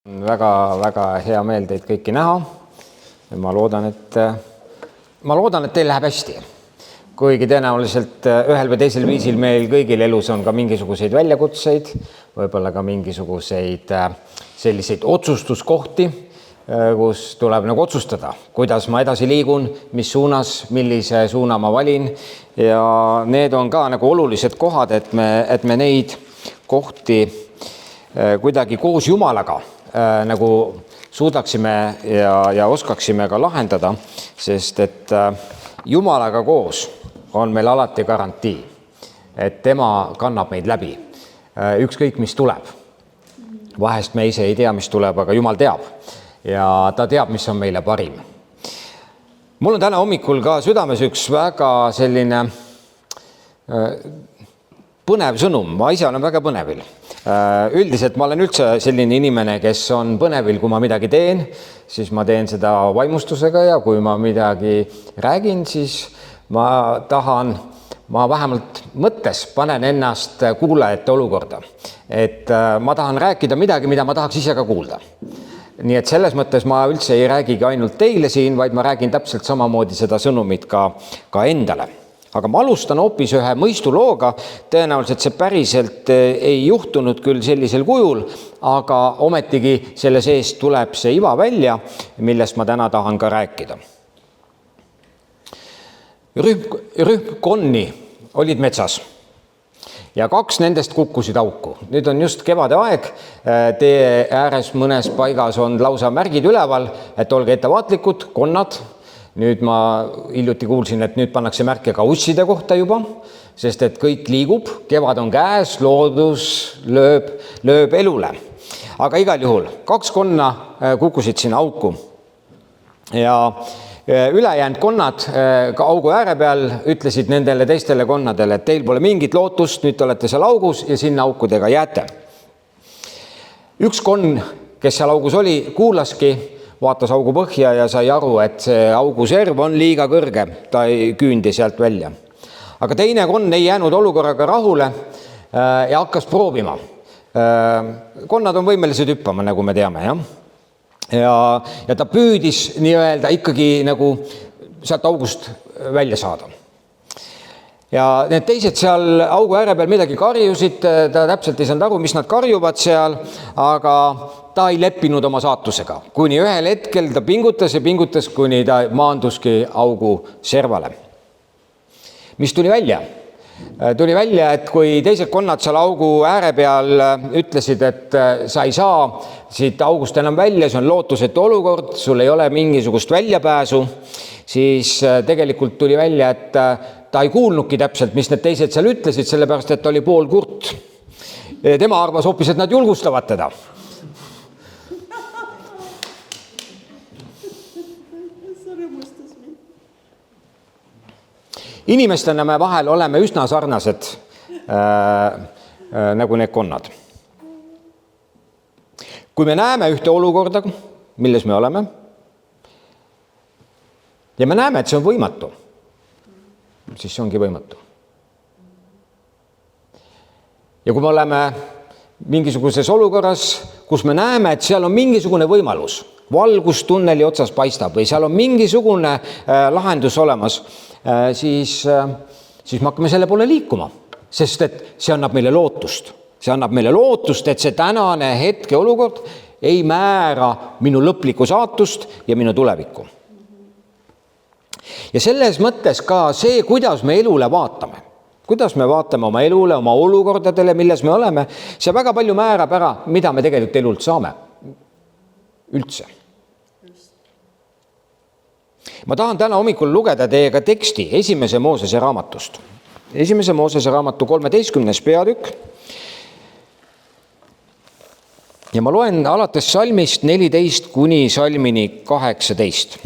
Väga hea meel teid kõiki näha. Ma loodan, et teil läheb hästi. Kuigi tõenäoliselt ühel või teisel viisil meil kõigil elus on ka mingisuguseid väljakutseid, võib-olla ka mingisuguseid selliseid otsustuskohti, kus tuleb nagu otsustada, kuidas ma edasi liigun, mis suunas, millise suuna ma valin. Ja need on ka nagu olulised kohad, et me neid kohti kuidagi koos Jumalaga nagu suudaksime ja oskaksime ka lahendada, sest et Jumalaga koos on meil alati garantii, et tema kannab meid läbi. Ükskõik, mis tuleb. Vahest me ise ei tea, mis tuleb, aga Jumal teab. Ja ta teab, mis on meile parim. Mul on täna hommikul ka südames üks väga selline põnev sõnum. Ma ise olen väga põnevil. Üldiselt ma olen üldse selline inimene, kes on põnevil, kui ma midagi teen, siis ma teen seda vaimustusega ja kui ma midagi räägin, siis ma vähemalt mõttes panen ennast kuulajate olukorda. Et ma tahan rääkida midagi, mida ma tahaks ise ka kuulda. Nii et selles mõttes ma üldse ei räägigi ainult teile siin, vaid ma räägin täpselt samamoodi seda sõnumit ka endale. Aga ma alustan hoopis ühe mõistulooga. Tõenäoliselt see päriselt ei juhtunud küll sellisel kujul, aga ometigi selle seest tuleb see iva välja, millest ma täna tahan ka rääkida. Rühm konni olid metsas ja 2 nendest kukkusid auku. Nüüd on just kevade aeg, tee ääres mõnes paigas on lausa märgid üleval, et olge ettevaatlikud, konnad. Nüüd ma hiljuti kuulsin, et nüüd pannakse märke ka usside kohta juba, sest et kõik liigub, kevad on käes, loodus lööb elule. Aga igal juhul 2 konna kukkusid sinna auku ja ülejäänud konnad ka augu ääre peal ütlesid nendele teistele konnadele, et teil pole mingit lootust, nüüd te olete seal augus ja sinna aukudega jääte. Üks konn, kes seal augus oli, kuulaski, vaatas augu põhja ja sai aru, et see augu serv on liiga kõrge, ta ei küündi sealt välja. Aga teine konn ei jäänud olukorraga rahule ja hakkas proovima. Konnad on võimelised hüppama, nagu me teame, jah? Ja ta püüdis nii-öelda ikkagi nagu sealt august välja saada. Ja need teised seal augu ääre peal midagi karjusid, ta täpselt ei saanud aru, mis nad karjuvad seal, aga ta ei leppinud oma saatusega. Kuni ühel hetkel ta pingutas ja pingutas, kuni ta maanduski augu servale. Mis tuli välja? Tuli välja, et kui teised konnad seal augu ääre peal ütlesid, et sa ei saa siit august enam välja, see on lootusetu olukord, sul ei ole mingisugust väljapääsu, siis tegelikult tuli välja, et ta ei kuulnudki täpselt, mis need teised seal ütlesid, sellepärast, et ta oli pool kurt. Tema arvas hoopis, et nad julgustavad teda. Inimestena me vahel oleme üsna sarnased nagu need konnad. Kui me näeme ühte olukorda, milles me oleme, ja me näeme, et see on võimatu, siis see ongi võimatu. Ja kui me oleme mingisuguses olukorras, kus me näeme, et seal on mingisugune võimalus, valgus tunneli otsas paistab või seal on mingisugune lahendus olemas, siis me hakkame selle poole liikuma, sest et see annab meile lootust. See annab meile lootust, et see tänane hetke olukord ei määra minu lõplikku saatust ja minu tulevikku. Ja selles mõttes ka see, kuidas me elule vaatame, kuidas me vaatame oma elule, oma olukordadele, milles me oleme, see väga palju määrab ära, mida me tegelikult elult saame. Üldse. Ma tahan täna hommikul lugeda teiega teksti 1. Moosese raamatust. 1. Moosese raamatu 13. peatükk. Ja ma loen alates salmist 14 kuni salmini 18.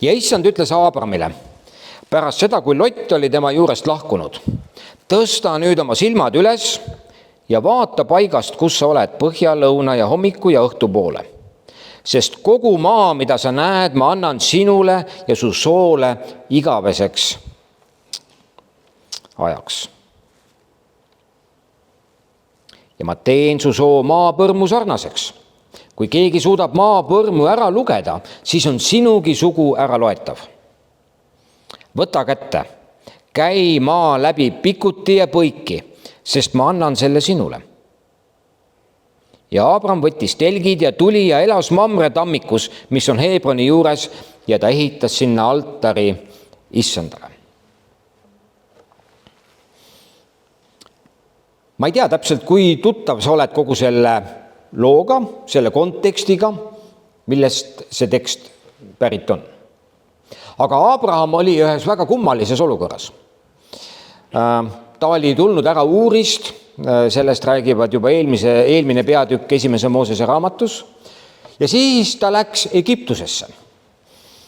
Ja issand ütles Aabramile, pärast seda, kui Lott oli tema juurest lahkunud, tõsta nüüd oma silmad üles ja vaata paigast, kus sa oled põhja, lõuna ja hommiku ja õhtu poole. sest kogu maa, mida sa näed, ma annan sinule ja su soole igaveseks ajaks. Ja ma teen su soo maapõrmu sarnaseks. Kui keegi suudab maapõrmu ära lugeda, siis on sinugi sugu ära loetav. Võta kätte, käi maa läbi pikuti ja põiki, sest ma annan selle sinule. Ja Abram võttis telgid ja tuli ja elas Mamre tammikus, mis on Hebroni juures, ja ta ehitas sinna altari Issandale. Ma ei tea täpselt, kui tuttav sa oled kogu selle looga, selle kontekstiga, millest see tekst pärit on. Aga Abraham oli ühes väga kummalises olukorras. Ta oli tulnud ära Uurist, sellest räägivad juba eelmine peatükk 1. Moosese raamatus, ja siis ta läks Egiptusesse.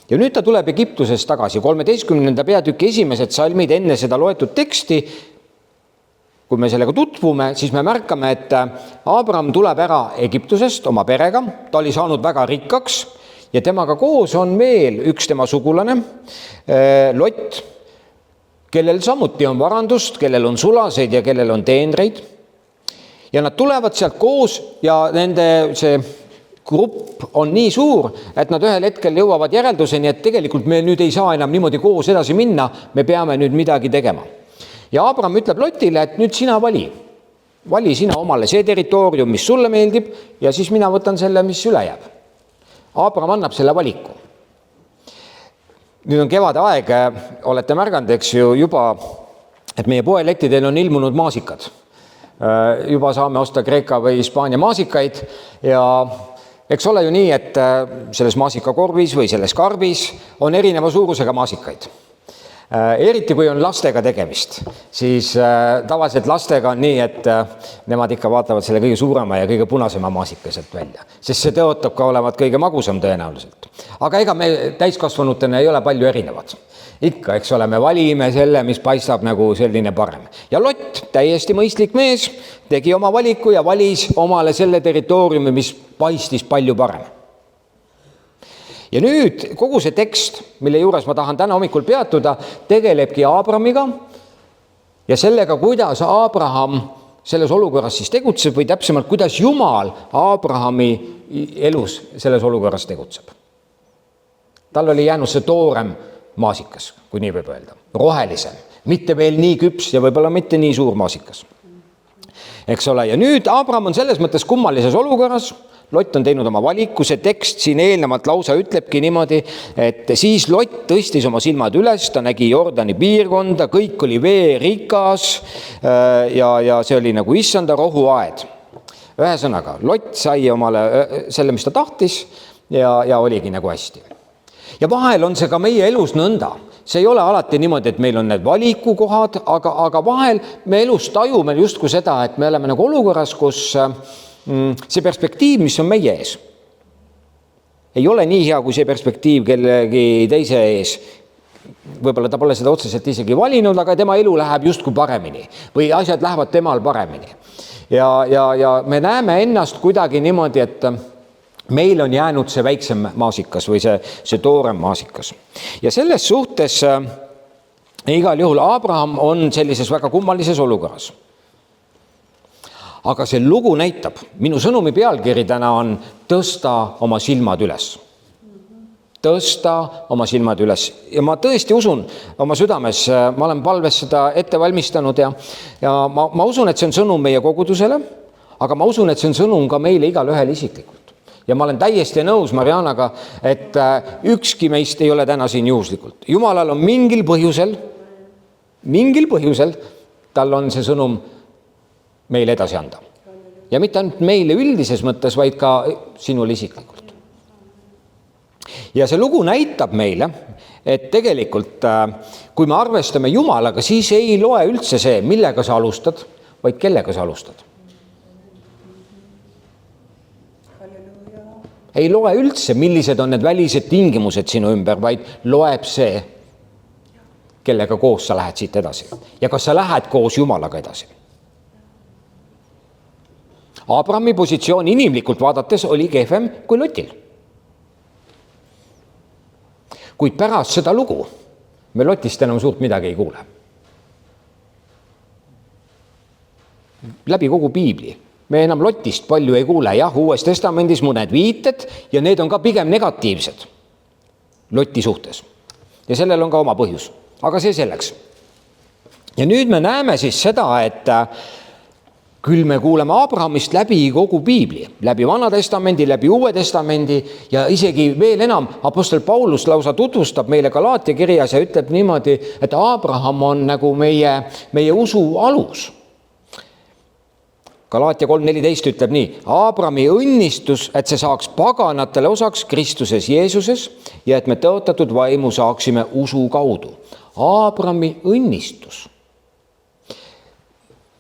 Ja nüüd ta tuleb Egiptusest tagasi, 13. peatüki esimesed salmid enne seda loetud teksti. Kui me sellega tutvume, siis me märkame, et Abraham tuleb ära Egiptusest oma perega, ta oli saanud väga rikkaks ja temaga koos on veel üks tema sugulane, Lot, kellel samuti on varandust, kellel on sulaseid ja kellel on teenreid. Ja nad tulevad sealt koos ja nende see grupp on nii suur, et nad ühel hetkel jõuavad järelduseni, et tegelikult me nüüd ei saa enam niimoodi koos edasi minna, me peame nüüd midagi tegema. Ja Abraham ütleb Lotile, et nüüd sina vali sina omale see territoorium, mis sulle meeldib, ja siis mina võtan selle, mis üle jääb. Abraham annab selle valiku. Nüüd on kevade aeg, olete märganud, eks ju juba, et meie poelettidel on ilmunud maasikad. Juba saame osta Kreeka või Hispaania maasikaid ja eks ole ju nii, et selles maasikakorvis või selles karbis on erineva suurusega maasikaid. Eriti kui on lastega tegemist, siis tavaliselt lastega on nii, et nemad ikka vaatavad selle kõige suurema ja kõige punasema maasika sealt välja, sest see tõotab ka olevat kõige magusam tõenäoliselt. Aga ega me täiskasvanutena ei ole palju erinevad. Ikka, eks ole, me valime selle, mis paistab nagu selline parem. Ja Lot, täiesti mõistlik mees, tegi oma valiku ja valis omale selle territooriumi, mis paistis palju parem. Ja nüüd kogu see tekst, mille juures ma tahan täna hommikul peatuda, tegelebki Abramiga ja sellega, kuidas Abraham selles olukorras siis tegutseb või täpsemalt, kuidas Jumal Abrahami elus selles olukorras tegutseb. Tal oli jäänud see toorem maasikas, kui nii võib öelda, rohelisem, mitte veel nii küps ja võib-olla mitte nii suur maasikas. Eks ole, ja nüüd Abraham on selles mõttes kummalises olukorras. Lot on teinud oma valiku, see tekst siin eelnevalt lausa ütlebki niimoodi, et siis Lot tõstis oma silmad üles, ta nägi Jordani piirkonda, kõik oli veerikas ja see oli nagu issanda rohuaed. Ühesõnaga, Lot sai omale selle, mis ta tahtis ja oligi nagu hästi. Ja vahel on see ka meie elus nõnda. See ei ole alati niimoodi, et meil on need valikukohad, aga vahel me elus tajume justkui seda, et me oleme nagu olukorras, kus see perspektiiv, mis on meie ees, ei ole nii hea kui see perspektiiv kellegi teise ees. Võib-olla ta pole seda otseselt isegi valinud, aga tema elu läheb justkui paremini või asjad lähevad temal paremini. Ja me näeme ennast kuidagi niimoodi, et meil on jäänud see väiksem maasikas või see toorem maasikas. Ja selles suhtes igal juhul Abraham on sellises väga kummalises olukorras. Aga see lugu näitab, minu sõnumi pealkiri täna on tõsta oma silmad üles. Tõsta oma silmad üles. Ja ma tõesti usun oma südames, ma olen palves seda ette valmistanud ja ma usun, et see on sõnum meie kogudusele, aga ma usun, et see on sõnum ka meile igal ühel isiklikult. Ja ma olen täiesti nõus Marianaga, et ükski meist ei ole täna siin juhuslikult. Jumalal on mingil põhjusel, tal on see sõnum meile edasi anda. Ja mitte ainult meile üldises mõttes, vaid ka sinule isiklikult. Ja see lugu näitab meile, et tegelikult, kui me arvestame Jumalaga, siis ei loe üldse see, millega sa alustad, vaid kellega sa alustad. Ei loe üldse, millised on need välised tingimused sinu ümber, vaid loeb see, kellega koos sa lähed siit edasi. Ja kas sa lähed koos Jumalaga edasi. Abrahami positsioon inimlikult vaadates oli kehvem kui Lotil. kuid pärast seda lugu me Lotist enam suurt midagi ei kuule. Läbi kogu piibli me enam Lotist palju ei kuule, jah, Uues Testamendis mõned viited ja need on ka pigem negatiivsed Loti suhtes. Ja sellel on ka oma põhjus, aga see selleks. Ja nüüd me näeme siis seda, et küll me kuuleme Abrahamist läbi kogu piibli, läbi Vana Testamendi, läbi Uue Testamendi ja isegi veel enam, apostel Paulus lausa tutvustab meile Galaatia kirjas ja ütleb niimoodi, et Abraham on nagu meie usu alus. Galaatia 3.14 ütleb nii, Abrahami õnnistus, et see saaks paganatele osaks Kristuses Jeesuses ja et me tõotatud vaimu saaksime usu kaudu. Abrahami õnnistus.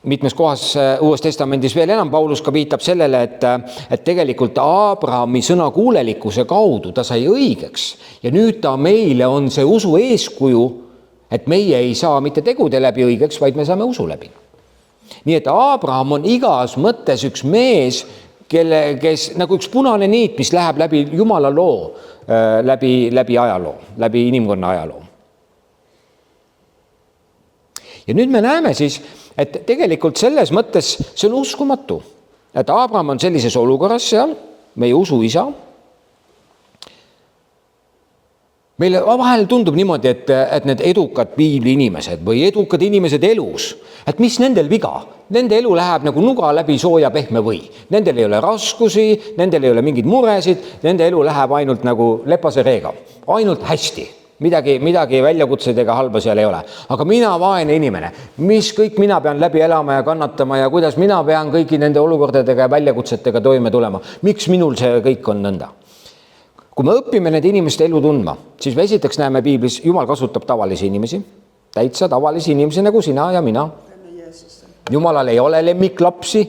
Mitmes kohas Uues Testamendis veel enam Paulus ka viitab sellele, et tegelikult Abrahami sõnakuulelikkuse kaudu ta sai õigeks ja nüüd ta meile on see usu eeskuju, et meie ei saa mitte tegude läbi õigeks, vaid me saame usu läbi. Nii et Abraham on igas mõttes üks mees, kes nagu üks punane niit, mis läheb läbi Jumala loo, läbi ajaloo, läbi inimkonna ajaloo. Ja nüüd me näeme siis, et tegelikult selles mõttes see on uskumatu, et Abraham on sellises olukorras seal, meie usu isa. Meile vahel tundub niimoodi, et need edukad piibli inimesed või edukad inimesed elus, et mis nendel viga? Nende elu läheb nagu nuga läbi sooja pehme või. Nendel ei ole raskusi, nendel ei ole mingeid muresid, nende elu läheb ainult nagu lepase reega, ainult hästi. Midagi väljakutseid ega halba seal ei ole. Aga mina vaene inimene, mis kõik mina pean läbi elama ja kannatama ja kuidas mina pean kõigi nende olukordadega ja väljakutsetega toime tulema. Miks minul see kõik on nõnda? Kui me õpime need inimeste elu tundma, siis me esiteks näeme piiblis, Jumal kasutab tavalisi inimesi, täitsa tavalisi inimesi nagu sina ja mina. Jumalal ei ole lemmiklapsi,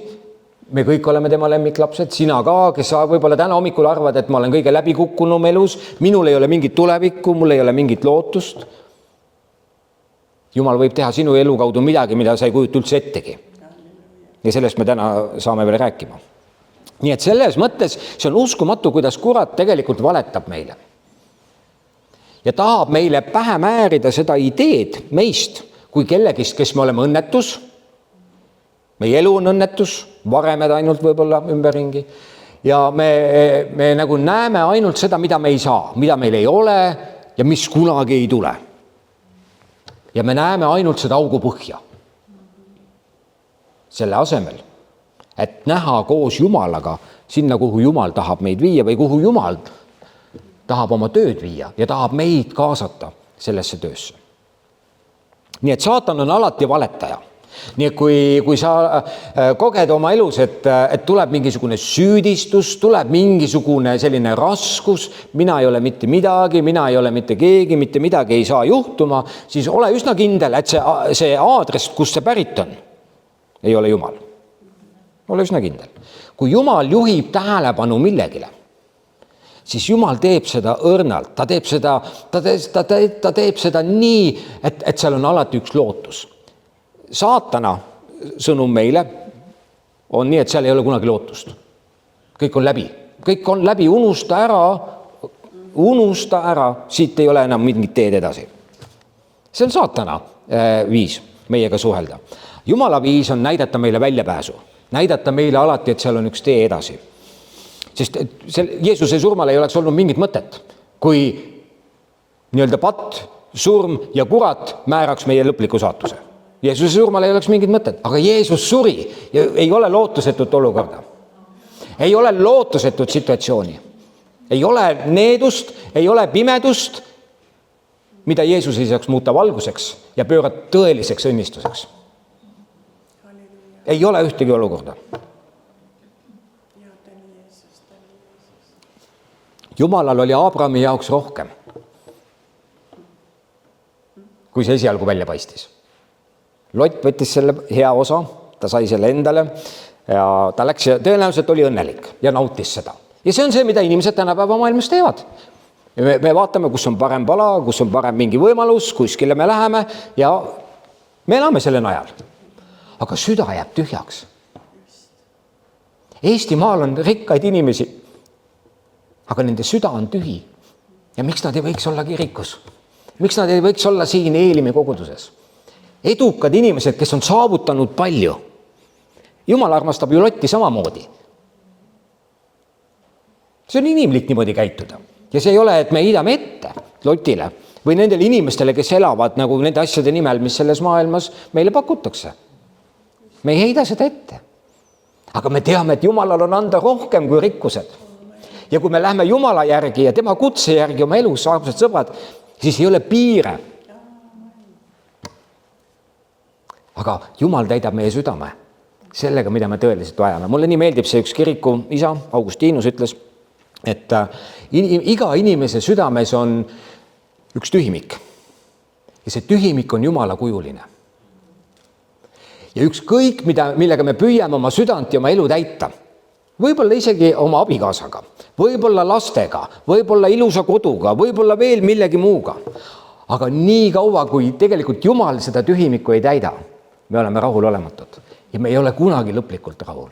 me kõik oleme tema lemmiklapsed, sina ka, kes sa võib-olla täna hommikul arvad, et ma olen kõige läbikukkunum elus, minul ei ole mingit tulevikku, mul ei ole mingit lootust. Jumal võib teha sinu elu kaudu midagi, mida sa ei kujuta üldse ettegi. Ja sellest me täna saame veel rääkima. Nii et selles mõttes see on uskumatu, kuidas kurat tegelikult valetab meile. Ja tahab meile pähe määrida seda ideed meist kui kellegist, kes me oleme õnnetus. Meie elu on õnnetus, varemed ainult võib-olla ümberringi. Ja me nagu näeme ainult seda, mida me ei saa, mida meil ei ole ja mis kunagi ei tule. Ja me näeme ainult seda augu põhja. Selle asemel, et näha koos Jumalaga sinna, kuhu Jumal tahab meid viia või kuhu Jumal tahab oma tööd viia ja tahab meid kaasata sellesse töösse. Nii et saatan on alati valetaja. Nii et kui sa koged oma elus, et tuleb mingisugune süüdistus, tuleb mingisugune selline raskus, mina ei ole mitte midagi, mina ei ole mitte keegi, mitte midagi ei saa juhtuma, siis ole üsna kindel, et see aadress, kust see pärit on, ei ole Jumal. Ole üsna kindel. Kui Jumal juhib tähelepanu millegile, siis Jumal teeb seda õrnalt, ta teeb seda nii, et seal on alati üks lootus. Saatana sõnum meile on nii, et seal ei ole kunagi lootust. Kõik on läbi, unusta ära, siit ei ole enam mingit teed edasi. See on saatana viis meiega suhelda. Jumala viis on näidata meile väljapääsu. Näidata meile alati, et seal on üks tee edasi. Sest Jeesuse surmal ei oleks olnud mingit mõtet, kui nii-öelda patt, surm ja kurat määraks meie lõpliku saatuse. Jeesuse surmal ei oleks mingit mõtet, aga Jeesus suri ja ei ole lootusetut olukorda. Ei ole lootusetut situatsiooni. Ei ole needust, ei ole pimedust, mida Jeesus ei saaks muuta valguseks ja pöörata tõeliseks õnnistuseks. Ei ole ühtegi olukorda. Jumalal oli Abrahami jaoks rohkem, kui see esialgu välja paistis. Lot võttis selle hea osa, ta sai selle endale ja ta läks ja tõenäoliselt oli õnnelik ja nautis seda. Ja see on see, mida inimesed tänapäeva maailmas teevad. Me vaatame, kus on parem pala, kus on parem mingi võimalus, kuskile me läheme ja me elame selle najal. Aga süda jääb tühjaks. Eestimaal on rikkaid inimesi, aga nende süda on tühi. Ja miks nad ei võiks olla kirikus? Miks nad ei võiks olla siin Eelimi koguduses? Edukad inimesed, kes on saavutanud palju. Jumal armastab ju Lotti samamoodi. See on inimlik niimoodi käituda. Ja see ei ole, et me heidame ette Lotile või nendele inimestele, kes elavad nagu nende asjade nimel, mis selles maailmas meile pakutakse. Me ei heida seda ette. Aga me teame, et Jumalal on anda rohkem kui rikkused. Ja kui me lähme Jumala järgi ja tema kutse järgi oma elus, armsad sõbrad, siis ei ole piire. Aga Jumal täidab meie südame sellega, mida me tõeliselt vajame. Mulle nii meeldib see üks kiriku isa, Augustinus ütles, et iga inimese südames on üks tühimik. Ja see tühimik on Jumala kujuline. Ja ükskõik, millega me püüame oma südant ja oma elu täita, võib-olla isegi oma abikaasaga, võib-olla lastega, võib-olla ilusa koduga, võib-olla veel millegi muuga. Aga nii kaua, kui tegelikult Jumal seda tühimikku ei täida, me oleme rahulolematud ja me ei ole kunagi lõplikult rahul.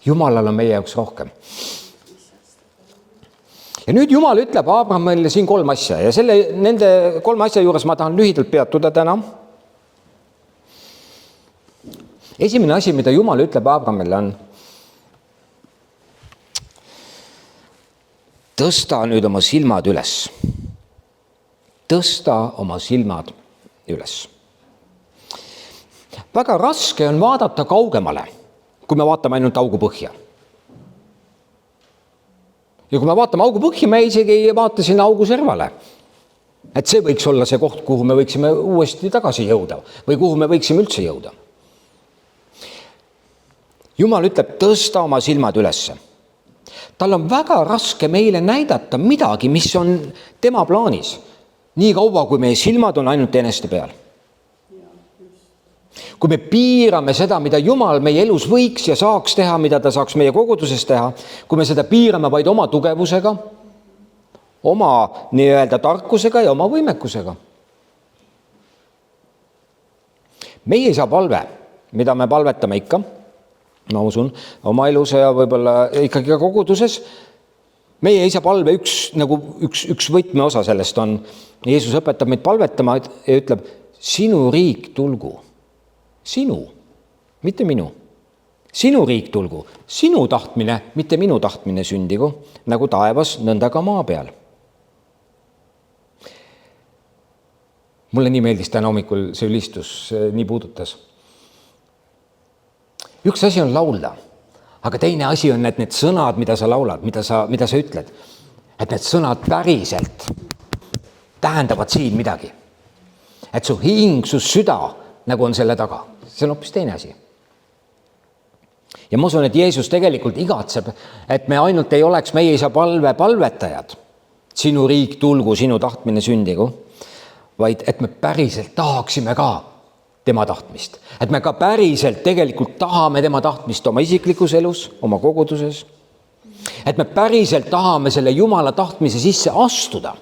Jumalal on meie jaoks rohkem. Ja nüüd Jumal ütleb Abrahamile siin 3 asja ja nende 3 asja juures ma tahan lühidalt peatuda täna. Esimene asi, mida Jumal ütleb Abrahamile on, tõsta nüüd oma silmad üles. Tõsta oma silmad üles. Väga raske on vaadata kaugemale, kui me vaatame ainult augu põhja. Ja kui me vaatame augu põhja, me isegi ei vaata sinna augu servale. Et see võiks olla see koht, kuhu me võiksime uuesti tagasi jõuda või kuhu me võiksime üldse jõuda. Jumal ütleb, tõsta oma silmad ülesse. Tal on väga raske meile näidata midagi, mis on tema plaanis. Nii kaua, kui meie silmad on ainult eneste peal. Kui me piirame seda, mida Jumal meie elus võiks ja saaks teha, mida ta saaks meie koguduses teha, kui me seda piirame vaid oma tugevusega, oma nii-öelda tarkusega ja oma võimekusega. Meie ei saa palve, mida me palvetame ikka, ma usun, oma elus ja võib-olla ikkagi ka koguduses. Meie ei saa palve üks võtmeosa sellest on, Jeesus õpetab meid palvetama ja ütleb, sinu riik tulgu. Sinu, mitte minu. Sinu riik tulgu, sinu tahtmine, mitte minu tahtmine sündigu, nagu taevas, nõnda ka maa peal. Mulle nii meeldis täna hommikul see ülistus, nii puudutas. Üks asi on laulda, aga teine asi on, et need sõnad, mida sa laulad, mida sa ütled, et need sõnad päriselt tähendavad siin midagi. Et su hing, su süda, nagu on selle taga. See on hoopis teine asi. Ja ma usun, et Jeesus tegelikult igatseb, et me ainult ei oleks meie isa palvetajad. Sinu riik tulgu, sinu tahtmine sündigu, vaid et me päriselt tahaksime ka tema tahtmist. Et me ka päriselt tegelikult tahame tema tahtmist oma isiklikus elus, oma koguduses. Et me päriselt tahame selle Jumala tahtmise sisse astuda.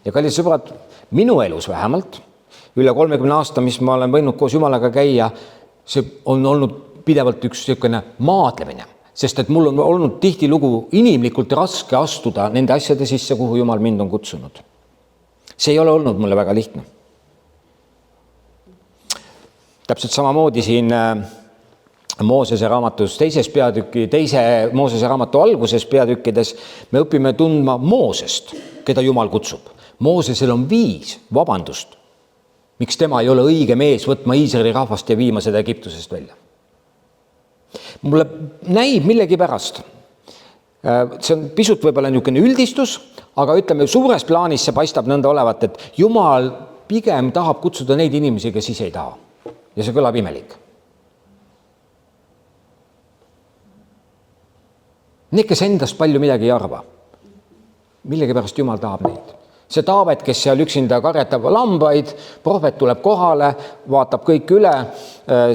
Ja kallid sõbrad, minu elus vähemalt, üle 30 aasta, mis ma olen võinud koos Jumalaga käia, see on olnud pidevalt üks selline maadlemine, sest et mul on olnud tihtilugu inimlikult raske astuda nende asjade sisse, kuhu Jumal mind on kutsunud. See ei ole olnud mulle väga lihtne. Täpselt samamoodi siin Moosese raamatus teise Moosese raamatu alguses peatükkides me õpime tundma Moosest, keda Jumal kutsub. Moosesel on 5 vabandust, miks tema ei ole õige mees võtma Iisraeli rahvast ja viima seda Egiptusest välja. Mulle näib millegi pärast. See on pisut võib-olla niisugune üldistus, aga ütleme, suures plaanis see paistab nõnda olevat, et Jumal pigem tahab kutsuda neid inimesi, kes ise ei taha. Ja see kõlab imelik. Need, kes endast palju midagi ei arva. Millegi pärast Jumal tahab neid. See Taavet, kes seal üksinda karjatab lambaid, prohvet tuleb kohale, vaatab kõik üle,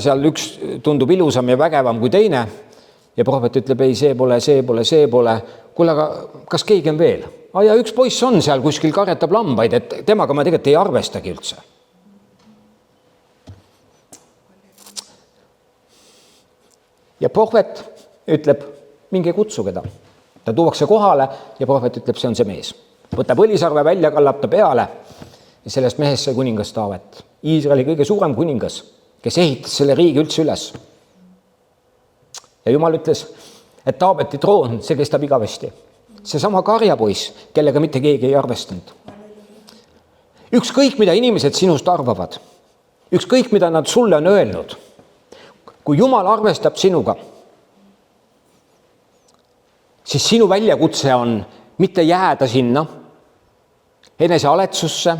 seal üks tundub ilusam ja vägevam kui teine ja prohvet ütleb, ei, see pole. Kuule, aga kas keegi on veel? Ja üks poiss on seal kuskil karjatab lambaid, et temaga ma tegelikult ei arvestagi üldse. Ja prohvet ütleb, minge kutsuge ta. Ta tuuakse kohale ja prohvet ütleb, see on see mees. Võtab õlisarve välja, kallab ta peale ja sellest mehest sai kuningas Taavet. Iisraeli kõige suurem kuningas, kes ehitas selle riigi üldse üles. Ja Jumal ütles, et Taaveti troon, see kestab igavesti. Seesama karjapoiss, kellega mitte keegi ei arvestanud. Ükskõik, mida inimesed sinust arvavad, ükskõik, mida nad sulle on öelnud, kui Jumal arvestab sinuga, siis sinu väljakutse on mitte jääda sinna enesealetsusse,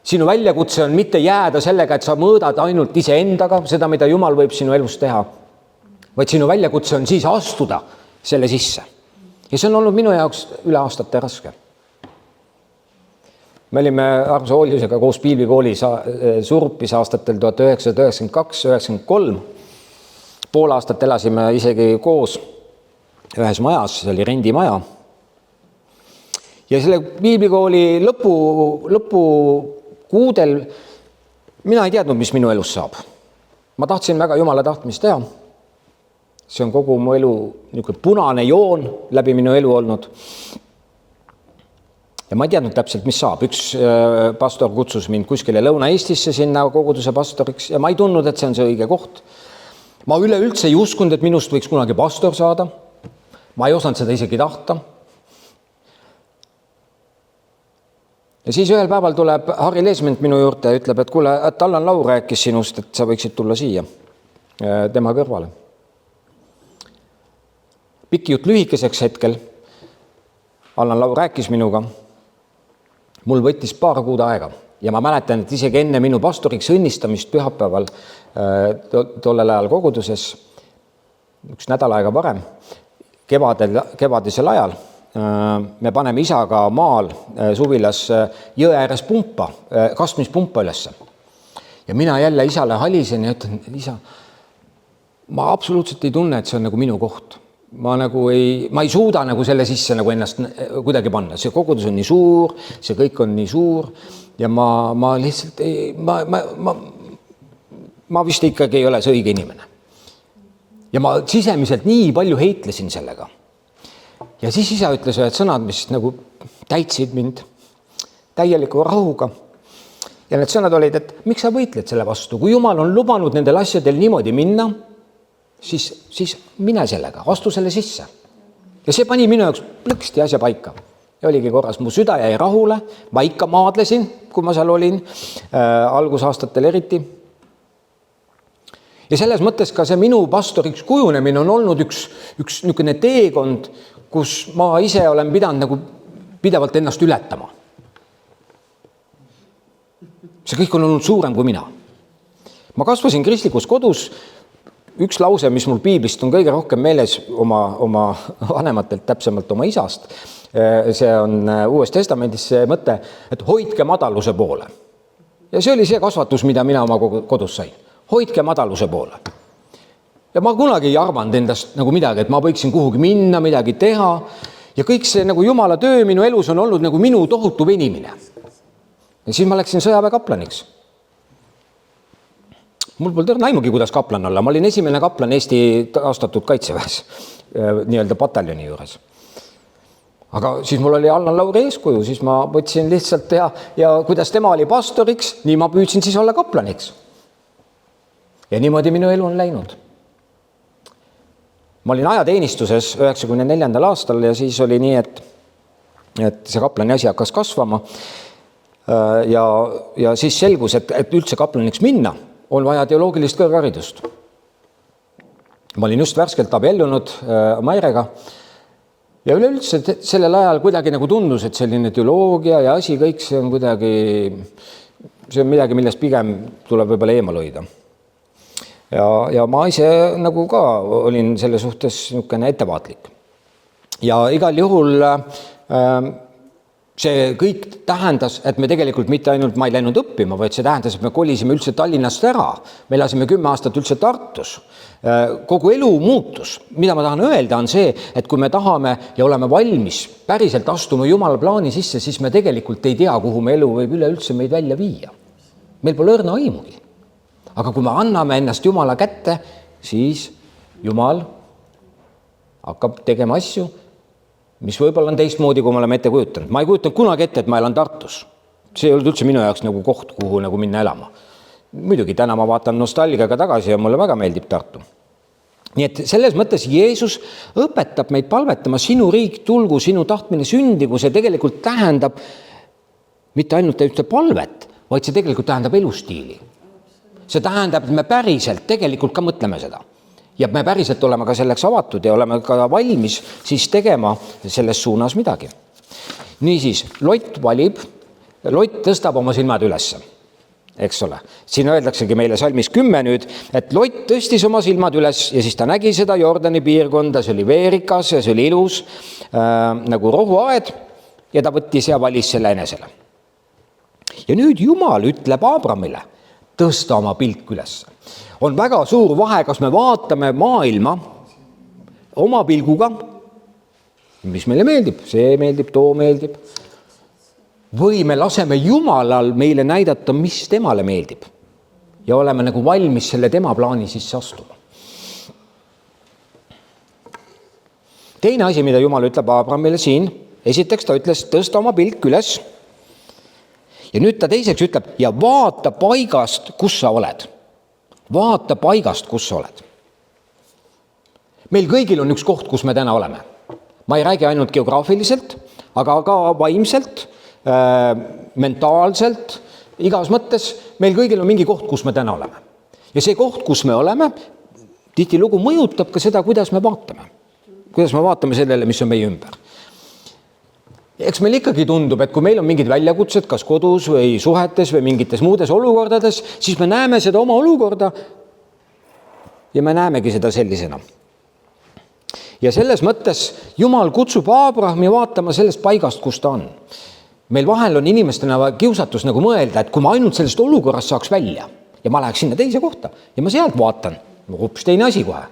sinu väljakutse on mitte jääda sellega, et sa mõõdad ainult iseendaga seda, mida Jumal võib sinu elus teha, vaid sinu väljakutse on siis astuda selle sisse. Ja see on olnud minu jaoks üle aastate raske. Me olime Armsa Oljusega koos piiblikooli Surupis aastatel 1992-1993. Pool aastat elasime isegi koos ühes majas, see oli rendimaja. Ja selle piiblikooli lõpukuudel mina ei teadnud, mis minu elus saab. Ma tahtsin väga Jumala tahtmist teha. See on kogu mu elu niisugune punane joon läbi minu elu olnud. Ja ma ei teadnud täpselt, mis saab. Üks pastor kutsus mind kuskile Lõuna-Eestisse sinna koguduse pastoriks ja ma ei tundnud, et see on see õige koht. Ma üleüldse ei uskunud, et minust võiks kunagi pastor saada. Ma ei osanud seda isegi tahta. Ja siis ühel päeval tuleb Harri Leesment minu juurde ja ütleb, et kuule, et Allan Laur rääkis sinust, et sa võiksid tulla siia tema kõrvale. Pikki jutt lühikeseks hetkel. Allan Laur rääkis minuga. Mul võttis paar kuud aega ja ma mäletan, et isegi enne minu pastoriks õnnistamist pühapäeval tollel ajal koguduses, üks nädal aega varem, kevadisel ajal, me paneme isaga maal suvilas jõe ääres pumpa, kastmispumpa ülesse. Ja mina jälle isale halisen ja ütlen, isa, ma absoluutselt ei tunne, et see on nagu minu koht. Ma ei suuda nagu selle sisse nagu ennast kuidagi panna. See kogudus on nii suur, see kõik on nii suur ja ma lihtsalt ei, ma vist ikkagi ei ole see õige inimene. Ja ma sisemiselt nii palju heitlesin sellega. Ja siis isa ütles ühed sõnad, mis nagu täitsid mind täieliku rahuga. Ja need sõnad olid, et miks sa võitled selle vastu? Kui Jumal on lubanud nendel asjadel niimoodi minna, siis mine sellega, astu selle sisse. Ja see pani minu jaoks plõksti asja paika. Ja oligi korras, mu süda jäi rahule, ma ikka maadlesin, kui ma seal olin, algusaastatel eriti. Ja selles mõttes ka see minu pastoriks kujunemine on olnud üks niisugune teekond, kus ma ise olen pidanud nagu pidevalt ennast ületama. See kõik on olnud suurem kui mina. Ma kasvasin kristlikus kodus. Üks lause, mis mul piiblist on kõige rohkem meeles oma vanematelt, täpsemalt oma isast, see on Uues Testamendis see mõte, et hoidke madaluse poole. Ja see oli see kasvatus, mida mina oma kodus sain. Hoidke madaluse poole. Ja ma kunagi ei arvanud endast nagu midagi, et ma võiksin kuhugi minna, midagi teha. Ja kõik see nagu Jumala töö minu elus on olnud nagu minu tohutu venimine. Ja siis ma läksin sõjaväekaplaniks. Mul pole tõrna aimugi, kuidas kaplan olla. Ma olin esimene kaplan Eesti taastatud kaitseväes, nii-öelda pataljoni juures. Aga siis mul oli Allan Lauri eeskuju, siis ma võtsin lihtsalt ja kuidas tema oli pastoriks, nii ma püüdsin siis olla kaplaniks. Ja niimoodi minu elu on läinud. Ma olin ajateenistuses 94. aastal ja siis oli nii, et see kaplani asi hakkas kasvama ja siis selgus, et üldse kaplaniks minna on vaja teoloogilist kõrgharidust. Ma olin just värskelt abiellunud Mairega ja üleüldse sellel ajal kuidagi nagu tundus, et selline teoloogia ja asi kõik see on midagi, millest pigem tuleb võib-olla eemal hoida. Ja ma ise nagu ka olin selle suhtes niisugune ettevaatlik. Ja igal juhul see kõik tähendas, et me tegelikult mitte ainult ma ei läinud õppima, vaid see tähendas, et me kolisime üldse Tallinnast ära. Me elasime 10 aastat üldse Tartus. Kogu elu muutus. Mida ma tahan öelda on see, et kui me tahame ja oleme valmis päriselt astuma Jumala plaani sisse, siis me tegelikult ei tea, kuhu me elu võib üleüldse meid välja viia. Meil pole õrna aimugi. Aga kui me anname ennast Jumala kätte, siis Jumal hakkab tegema asju, mis võib-olla on teistmoodi, kui me oleme ette kujutanud. Ma ei kujutanud kunagi ette, et ma elan Tartus. See ei olnud üldse minu jaoks nagu koht, kuhu nagu minna elama. Muidugi täna ma vaatan nostalgiaga tagasi ja mulle väga meeldib Tartu. Nii et selles mõttes Jeesus õpetab meid palvetama, sinu riik tulgu, sinu tahtmine sündigu, see tegelikult tähendab mitte ainult ühte palvet, vaid see tegelikult tähendab elustiili. See tähendab, et me päriselt tegelikult ka mõtleme seda. Ja me päriselt oleme ka selleks avatud ja oleme ka valmis siis tegema selles suunas midagi. Niisiis, Lott valib, Lott tõstab oma silmad ülesse. Eks ole. Siin öeldaksegi meile salmis 10 nüüd, et Lott tõstis oma silmad üles ja siis ta nägi seda Jordani piirkonda, see oli veerikas ja see oli ilus nagu rohuaed ja ta võttis ja valis selle enesele. Ja nüüd Jumal ütleb Aabramile, tõsta oma pilk üles. On väga suur vahe, kas me vaatame maailma oma pilguga, mis meile meeldib, see meeldib, too meeldib, või me laseme Jumalal meile näidata, mis temale meeldib ja oleme nagu valmis selle tema plaani sisse astuma. Teine asi, mida Jumal ütleb Aabramile siin, esiteks ta ütles, tõsta oma pilk üles ja nüüd ta teiseks ütleb, ja vaata paigast, kus sa oled. Vaata paigast, kus sa oled. Meil kõigil on üks koht, kus me täna oleme. Ma ei räägi ainult geograafiliselt, aga ka vaimselt, mentaalselt, igas mõttes meil kõigil on mingi koht, kus me täna oleme. Ja see koht, kus me oleme, tihtilugu mõjutab ka seda, kuidas me vaatame sellele, mis on meie ümber. Eks meil ikkagi tundub, et kui meil on mingid väljakutsed, kas kodus või suhetes või mingites muudes olukordades, siis me näeme seda oma olukorda ja me näemegi seda sellisena. Ja selles mõttes Jumal kutsub Aabrahami vaatama sellest paigast, kus ta on. Meil vahel on inimestena kiusatus nagu mõelda, et kui ma ainult sellest olukorrast saaks välja ja ma läheks sinna teise kohta ja ma sealt vaatan, hoopis teine asi kohe.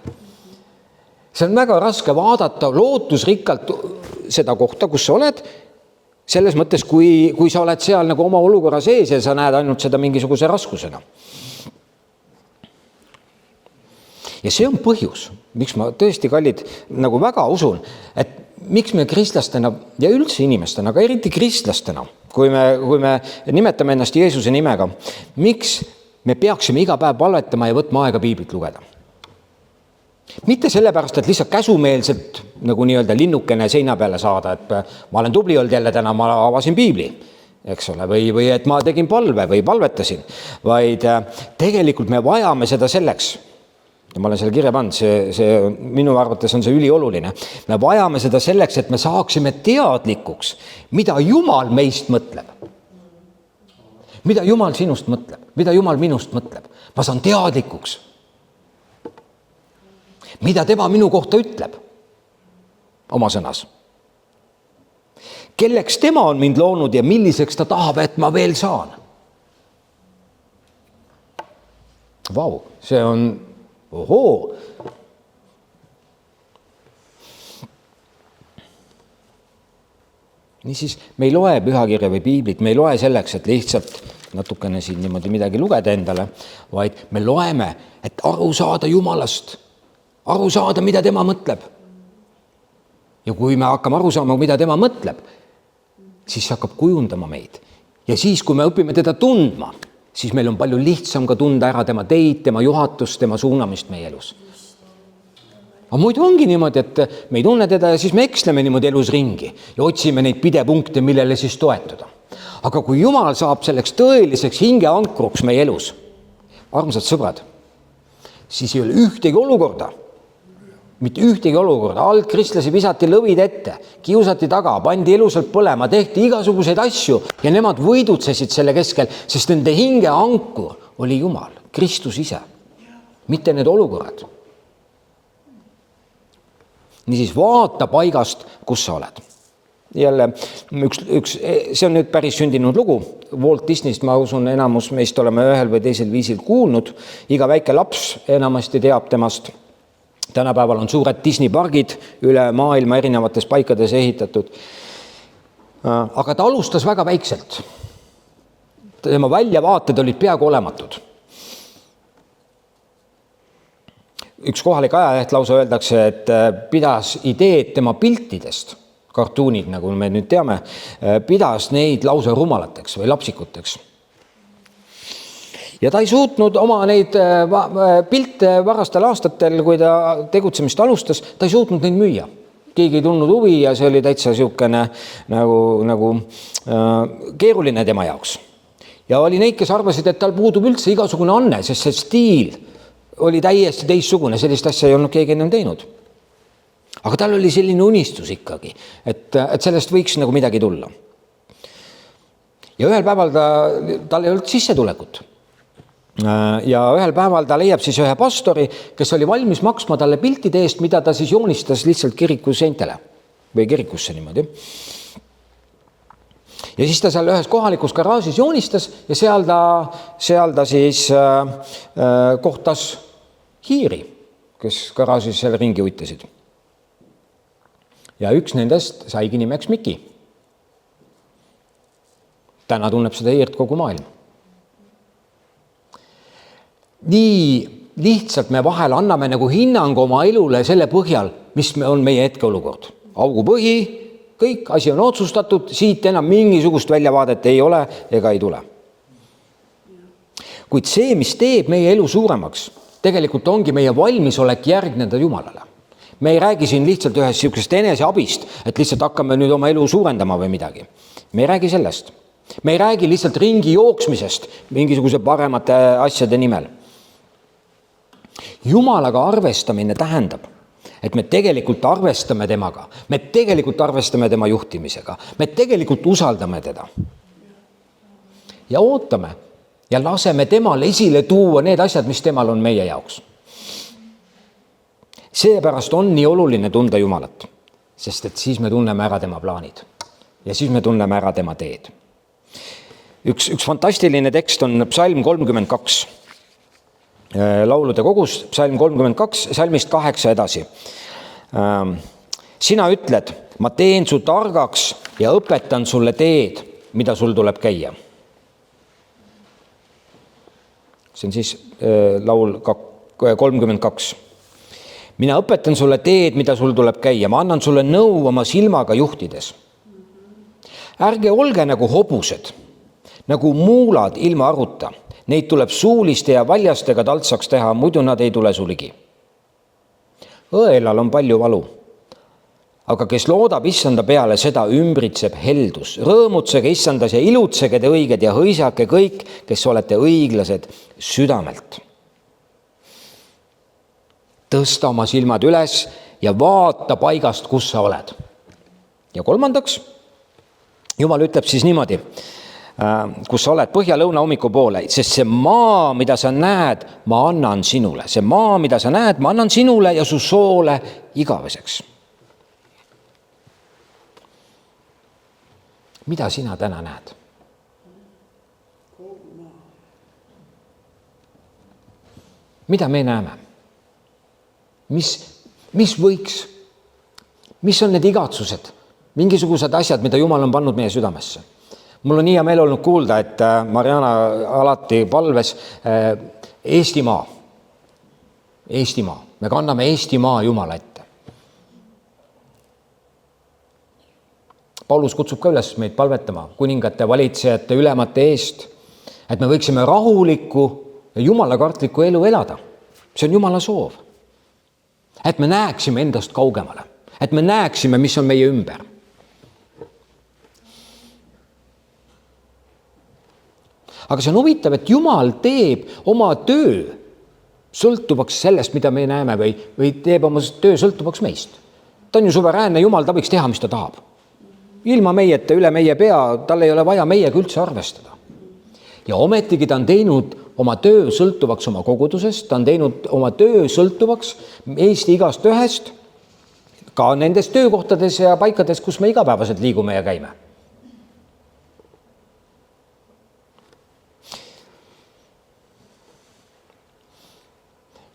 See on väga raske vaadata lootusrikkalt seda kohta, kus sa oled, selles mõttes, kui sa oled seal nagu oma olukorra sees ja sa näed ainult seda mingisuguse raskusena. Ja see on põhjus, miks ma tõesti, kallid, nagu väga usun, et miks me kristlastena ja üldse inimestena, aga eriti kristlastena, kui me nimetame ennast Jeesuse nimega, miks me peaksime iga päev palvetama ja võtma aega piiblit lugeda? Mitte sellepärast, et lihtsalt käsumeelselt nagu nii-öelda linnukene seina peale saada, et ma olen tubli olnud jälle täna, ma avasin piibli, eks ole, või et ma tegin palve või palvetasin, vaid tegelikult me vajame seda selleks, ja ma olen selle kirja pannud, see minu arvates on see ülioluline. Me vajame seda selleks, et me saaksime teadlikuks, mida Jumal meist mõtleb. Mida Jumal sinust mõtleb, mida Jumal minust mõtleb. Ma saan teadlikuks. Mida tema minu kohta ütleb oma sõnas. Kelleks tema on mind loonud ja milliseks ta tahab, et ma veel saan. Vau, see on ohoo. Niisiis, me ei loe pühakirja või piiblit, me ei loe selleks, et lihtsalt natukene siin niimoodi midagi lugeda endale, vaid me loeme, et aru saada Jumalast, aru saada, mida tema mõtleb. Ja kui me hakkame aru saama, mida tema mõtleb, siis see hakkab kujundama meid. Ja siis, kui me õpime teda tundma, siis meil on palju lihtsam ka tunda ära tema teid, tema juhatust, tema suunamist meie elus. Aga muidu ongi niimoodi, et me ei tunne teda ja siis me eksleme niimoodi elus ringi ja otsime neid pidepunkte, millele siis toetuda. Aga kui Jumal saab selleks tõeliseks hingeankruks meie elus, armsad sõbrad, siis ei ole ühtegi olukorda, mitte ühtegi olukorda, algkristlasi visati lõvid ette, kiusati taga, pandi elusalt põlema, tehti igasuguseid asju ja nemad võidutsesid selle keskel, sest nende hingeankur oli Jumal, Kristus ise, mitte need olukorrad. Niisiis vaata paigast, kus sa oled. Jälle, see on nüüd päris sündinud lugu. Walt Disneyst, ma usun, enamus meist oleme ühel või teisel viisil kuulnud. Iga väike laps enamasti teab temast. Tänapäeval on suured Disney pargid üle maailma erinevates paikades ehitatud. Aga ta alustas väga väikselt. Tema väljavaated olid peaaegu olematud. üks kohalik ajaleht lausa öeldakse, et pidas ideed tema piltidest, kartuunid, nagu me nüüd teame, pidas neid lausa rumalateks või lapsikuteks. Ja ta ei suutnud oma neid pilte varastel aastatel, kui ta tegutsemist alustas, ta ei suutnud neid müüa. Keegi ei tulnud huvi ja see oli täitsa siukene nagu keeruline tema jaoks. Ja oli neid, kes arvasid, et tal puudub üldse igasugune anne, sest see stiil oli täiesti teistsugune, sellist asja ei olnud keegi ennem teinud. Aga tal oli selline unistus ikkagi, et sellest võiks nagu midagi tulla. Ja ühel päeval tal ei olnud sissetulekut. Ja ühel päeval ta leiab siis ühe pastori, kes oli valmis maksma talle piltide eest, mida ta siis joonistas lihtsalt kiriku seintele või kirikusse niimoodi. Ja siis ta seal ühes kohalikus garaažis joonistas ja seal ta siis kohtas hiiri, kes garaažis seal ringi uitasid. Ja üks nendest saigi nimeks Miki. Täna tunneb seda hiirt kogu maailm. Nii lihtsalt me vahel anname nagu hinnangu oma elule selle põhjal, mis on meie hetkeolukord. Augu põhi, kõik, asi on otsustatud, siit enam mingisugust väljavaadet ei ole ega ei tule. Kuid see, mis teeb meie elu suuremaks, tegelikult ongi meie valmisolek järgneda Jumalale. Me ei räägi siin lihtsalt ühest siukest eneseabist, et lihtsalt hakkame nüüd oma elu suurendama või midagi. Me ei räägi sellest. Me ei räägi lihtsalt ringi jooksmisest mingisuguse paremate asjade nimel. Jumalaga arvestamine tähendab, et me tegelikult arvestame temaga, me tegelikult arvestame tema juhtimisega, me tegelikult usaldame teda. Ja ootame ja laseme temal esile tuua need asjad, mis temal on meie jaoks. Seepärast on nii oluline tunda Jumalat, sest et siis me tunneme ära tema plaanid ja siis me tunneme ära tema teed. Üks fantastiline tekst on psalm 32. Laulude kogus, psalm 32, salmist 8 edasi. Sina ütled, ma teen su targaks ja õpetan sulle teed, mida sul tuleb käia. See on siis laul 32. Mina õpetan sulle teed, mida sul tuleb käia. Ma annan sulle nõu oma silmaga juhtides. Ärge olge nagu hobused, nagu muulad ilma aruta. Neid tuleb suuliste ja valjastega taltsaks teha, muidu nad ei tule su ligi. Õelal on palju valu, aga kes loodab issanda peale, seda ümbritseb heldus. Rõõmutsege issandas ja ilutsege te õiged ja hõisake kõik, kes olete õiglased südamelt. Tõsta oma silmad üles ja vaata paigast, kus sa oled. Ja kolmandaks, Jumal ütleb siis niimoodi, kus sa oled põhja-lõuna hommiku poole, sest see maa, mida sa näed, ma annan sinule. See maa, mida sa näed, ma annan sinule ja su soole igaveseks. Mida sina täna näed? Mida me näeme? Mis võiks? Mis on need igatsused? Mingisugused asjad, mida Jumal on pannud meie südamesse. Mul on nii hea meel olnud kuulda, et Mariana alati palves Eestimaa. Eestimaa. Me kanname Eestimaa Jumala ette. Paulus kutsub ka üles meid palvetama kuningate, valitsejate, ülemate eest, et me võiksime rahulikku ja jumalakartlikku elu elada. See on Jumala soov. Et me näeksime endast kaugemale. Et me näeksime, mis on meie ümber. Aga see on huvitav, et Jumal teeb oma töö sõltuvaks sellest, mida me näeme või teeb oma töö sõltuvaks meist. Ta on ju suveräänne Jumal, ta võiks teha, mis ta tahab. Ilma meieta, üle meie pea, tal ei ole vaja meiega üldse arvestada. Ja ometigi ta on teinud oma töö sõltuvaks oma kogudusest, ta on teinud oma töö sõltuvaks Eesti igast ühest, ka nendes töökohtades ja paikades, kus me igapäevaselt liigume ja käime.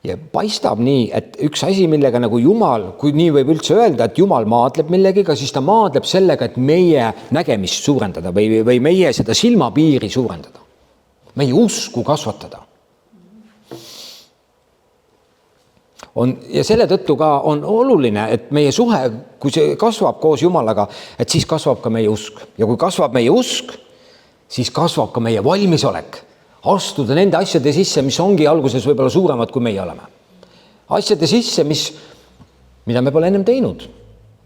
Ja paistab nii, et üks asi, millega nagu Jumal, kui nii võib üldse öelda, et Jumal maadleb millegiga, siis ta maadleb sellega, et meie nägemist suurendada või meie seda silmapiiri suurendada. Meie usku kasvatada. ja selle tõttu ka on oluline, et meie suhe, kui see kasvab koos Jumalaga, et siis kasvab ka meie usk. Ja kui kasvab meie usk, siis kasvab ka meie valmisolek astuda nende asjade sisse, mis ongi alguses võib-olla suuremad, kui meie oleme. Asjade sisse, mida me pole ennem teinud,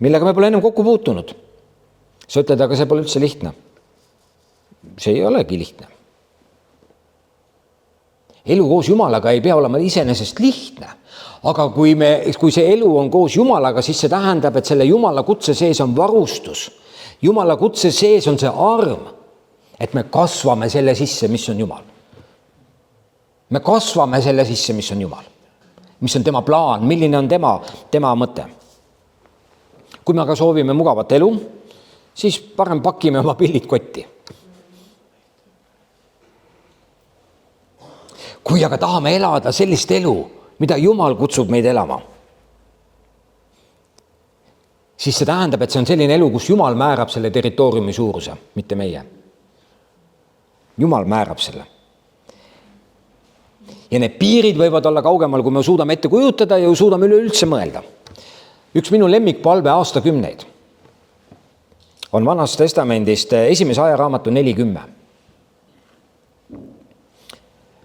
millega me pole ennem kokku puutunud. Sa ütled, aga see pole üldse lihtne. See ei olegi lihtne. Elu koos Jumalaga ei pea olema iseenesest lihtne, aga kui see elu on koos Jumalaga, siis see tähendab, et selle Jumala kutse sees on varustus. Jumala kutse sees on see arm, et me kasvame selle sisse, mis on Jumal. Me kasvame selle sisse, mis on Jumal. Mis on tema plaan, milline on tema mõte. Kui me aga soovime mugavat elu, siis parem pakime oma pillid kotti. Kui aga tahame elada sellist elu, mida Jumal kutsub meid elama, siis see tähendab, et see on selline elu, kus Jumal määrab selle territooriumi suuruse, mitte meie. Jumal määrab selle. Ja need piirid võivad olla kaugemal, kui me suudame ette kujutada ja suudame üleüldse mõelda. Üks minu lemmikpalve aastakümneid on Vanast Testamendist 1. ajaraamatu 40.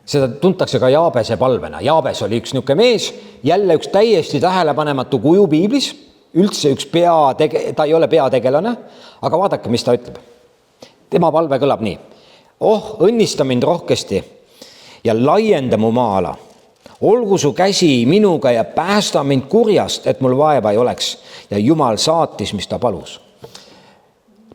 Seda tuntakse ka Jaabese palvena. Jaabes oli üks niuke mees, jälle üks täiesti tähelepanematu kuju piiblis, üldse üks ta ei ole peategelane, aga vaadake, mis ta ütleb. Tema palve kõlab nii. Õnnista mind rohkesti ja laienda mu maala. Olgu su käsi minuga ja päästa mind kurjast, et mul vaeva ei oleks. Ja Jumal saatis, mis ta palus.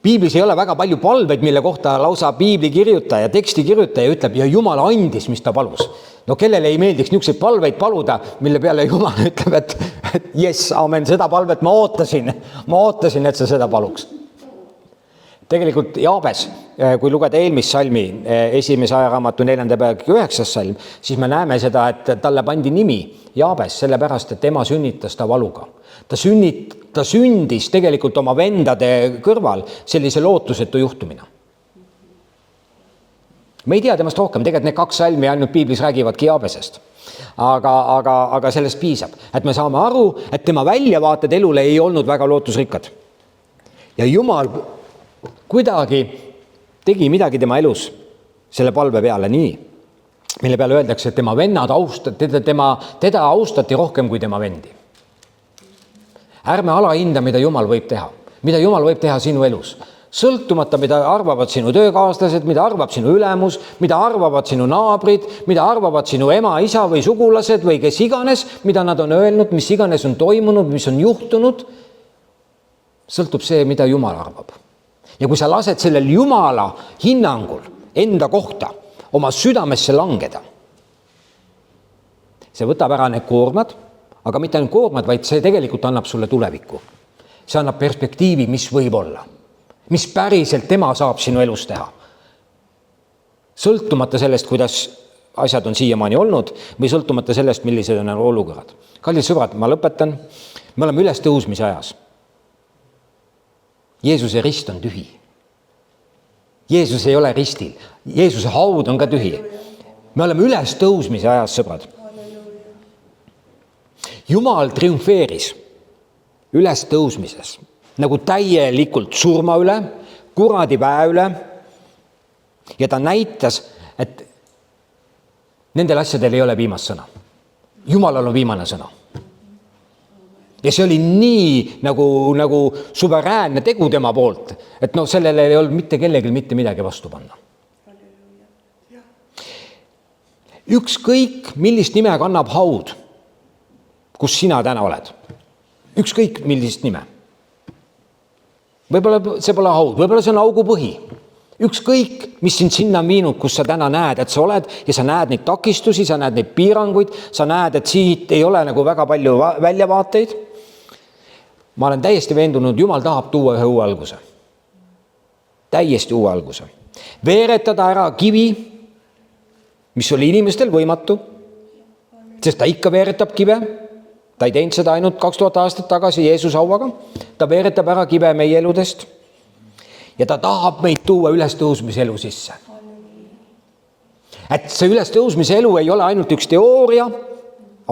Piiblis ei ole väga palju palveid, mille kohta lausa piibli kirjutaja, teksti kirjutaja ütleb, ja Jumal andis, mis ta palus. No kellele ei meeldiks niisuguseid palveid paluda, mille peale Jumal ütleb, et yes, amen, seda palvet ma ootasin, et sa seda paluks. Tegelikult Jaabes, kui lugeda eelmist salmi, 1. ajaraamatu 4. peagi 9. salm, siis me näeme seda, et talle pandi nimi Jaabes, sellepärast, et tema sünnitas ta valuga. Ta sündis tegelikult oma vendade kõrval sellise lootusetu juhtumina. Me ei tea temast rohkem, tegelikult need 2 salmi ainult piiblis räägivadki Jaabesest. Aga sellest piisab, et me saame aru, et tema väljavaated elule ei olnud väga lootusrikkad. Ja Jumal kuidagi tegi midagi tema elus selle palve peale nii, mille peale öeldakse, et tema vennad teda austati rohkem kui tema vendi. Ärme alahinda, mida Jumal võib teha. Mida Jumal võib teha sinu elus. Sõltumata, mida arvavad sinu töökaaslased, mida arvab sinu ülemus, mida arvavad sinu naabrid, mida arvavad sinu ema, isa või sugulased või kes iganes, mida nad on öelnud, mis iganes on toimunud, mis on juhtunud, sõltub see, mida Jumal arvab. Ja kui sa lased sellel Jumala hinnangul enda kohta oma südamesse langeda, see võtab ära need koormad, aga mitte ainult koormad, vaid see tegelikult annab sulle tulevikku. See annab perspektiivi, mis võib olla, mis päriselt tema saab sinu elus teha. Sõltumata sellest, kuidas asjad on siiamaani olnud või sõltumata sellest, millised on olukorrad. Kallid sõbrad, ma lõpetan. Me oleme üles tõusmise ajas. Jeesuse rist on tühi. Jeesus ei ole ristil. Jeesuse haud on ka tühi. Me oleme üles tõusmise ajas, sõbrad. Jumal triumfeeris üles tõusmises nagu täielikult surma üle, kuradi väe üle ja ta näitas, et nendel asjadel ei ole viimast sõna. Jumalal on viimane sõna. Ja see oli nii nagu suveräänne tegu tema poolt, et sellele ei olnud mitte kellegil mitte midagi vastu panna. Ükskõik, millist nime kannab haud, kus sina täna oled. Ükskõik, millist nime. Võib-olla see pole haud, võib-olla see on augupõhi. Ükskõik, mis sind sinna on viinud, kus sa täna näed, et sa oled ja sa näed neid takistusi, sa näed neid piiranguid, sa näed, et siit ei ole väga palju väljavaateid. Ma olen täiesti veendunud, Jumal tahab tuua ühe uue alguse. Täiesti uue alguse. Veeretada ära kivi, mis oli inimestel võimatu, sest ta ikka veeretab kive. Ta ei teinud seda ainult 2000 aastat tagasi Jeesus hauaga. Ta veeretab ära kive meie eludest. Ja ta tahab meid tuua ülestõusmise elu sisse. Et see ülestõusmise elu ei ole ainult üks teooria,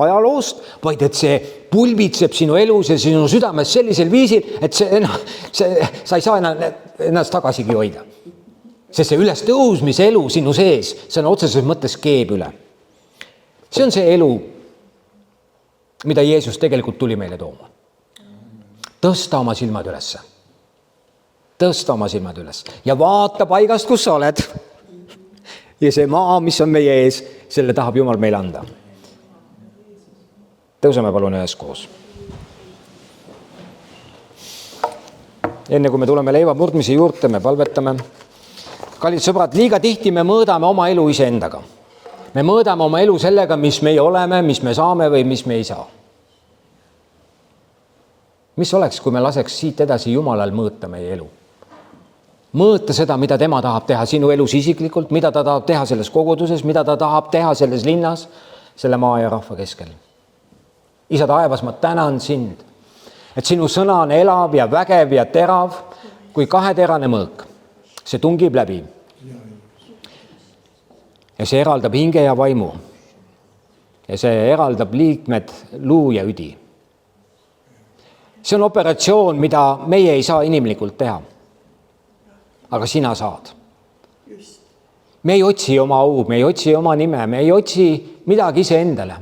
ajaloost, vaid et see pulbitseb sinu elus ja sinu südames sellisel viisil, et sa ei saa ennast tagasigi hoida. Sest see ülestõusmise elu sinu sees, see on otseses mõttes keeb üle. See on see elu, mida Jeesus tegelikult tuli meile tooma. Tõsta oma silmad ülesse. Tõsta oma silmad üles ja vaata paigast, kus sa oled. Ja see maa, mis on meie ees, selle tahab Jumal meile anda. Tõuseme palun üheskoos. Enne kui me tuleme leiva murdmise juurde, me palvetame. Kallid sõbrad, liiga tihti me mõõdame oma elu iseendaga. Me mõõdame oma elu sellega, mis me oleme, mis me saame või mis me ei saa. Mis oleks, kui me laseks siit edasi Jumalal mõõta meie elu? Mõõta seda, mida tema tahab teha sinu elus isiklikult, mida ta tahab teha selles koguduses, mida ta tahab teha selles linnas, selle maa ja rahva keskel. Isa taevas, ma tänan sind, et sinu sõna on elav ja vägev ja terav, kui kaheterane mõõk. See tungib läbi. Ja see eraldab hinge ja vaimu. Ja see eraldab liikmed, luu ja üdi. See on operatsioon, mida meie ei saa inimlikult teha. Aga sina saad. Me ei otsi oma au, me ei otsi oma nime, me ei otsi midagi ise endale.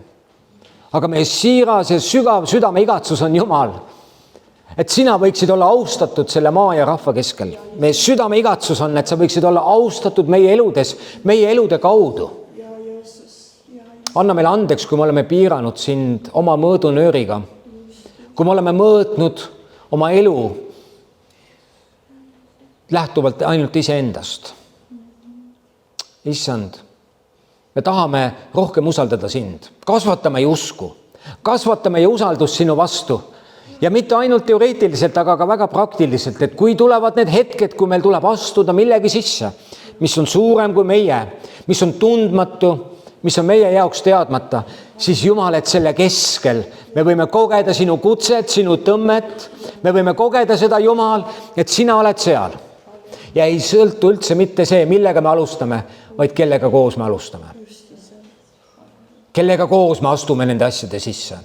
Aga meie siiras ja sügav südame igatsus on Jumal, et sina võiksid olla austatud selle maa ja rahva keskel. Meie südame igatsus on, et sa võiksid olla austatud meie eludes, meie elude kaudu. Anna meile andeks, kui me oleme piiranud sind oma mõõdunööriga, kui me oleme mõõtnud oma elu lähtuvalt ainult iseendast. Issand, me tahame rohkem usaldada sind. Kasvatame usku, kasvatame usaldust sinu vastu. Ja mitte ainult teoreetiliselt, aga ka väga praktiliselt, et kui tulevad need hetked, kui meil tuleb astuda millegi sisse, mis on suurem kui meie, mis on tundmatu, mis on meie jaoks teadmata, siis Jumal, et selle keskel me võime kogeda sinu kutset, sinu tõmmet, me võime kogeda seda, Jumal, et sina oled seal. Ja ei sõltu üldse mitte see, millega me alustame, vaid kellega koos me alustame. Kellega koos me astume nende asjade sisse.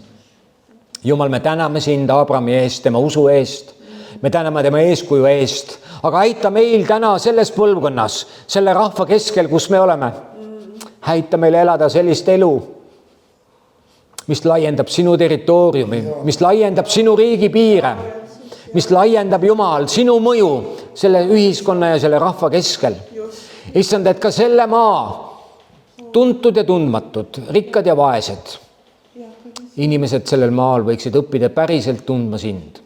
Jumal, me täname sind Abrami eest, tema usu eest. Me täname tema eeskuju eest. Aga aita meil täna selles põlvkonnas, selle rahva keskel, kus me oleme. Aita meil elada sellist elu, mis laiendab sinu territooriumi, mis laiendab sinu riigi piire, mis laiendab Jumal sinu mõju selle ühiskonna ja selle rahva keskel. Issand, et ka selle maa tuntud ja tundmatud, rikkad ja vaesed inimesed sellel maal võiksid õppida päriselt tundma sind.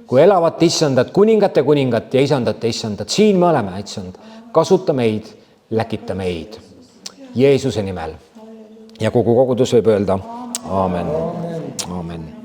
Kui elavat issandat, kuningate kuningat ja isandate issandat, siin me oleme, issand, kasuta meid, läkita meid. Jeesuse nimel. Ja kogu kogudus võib öelda, aamen. Aamen.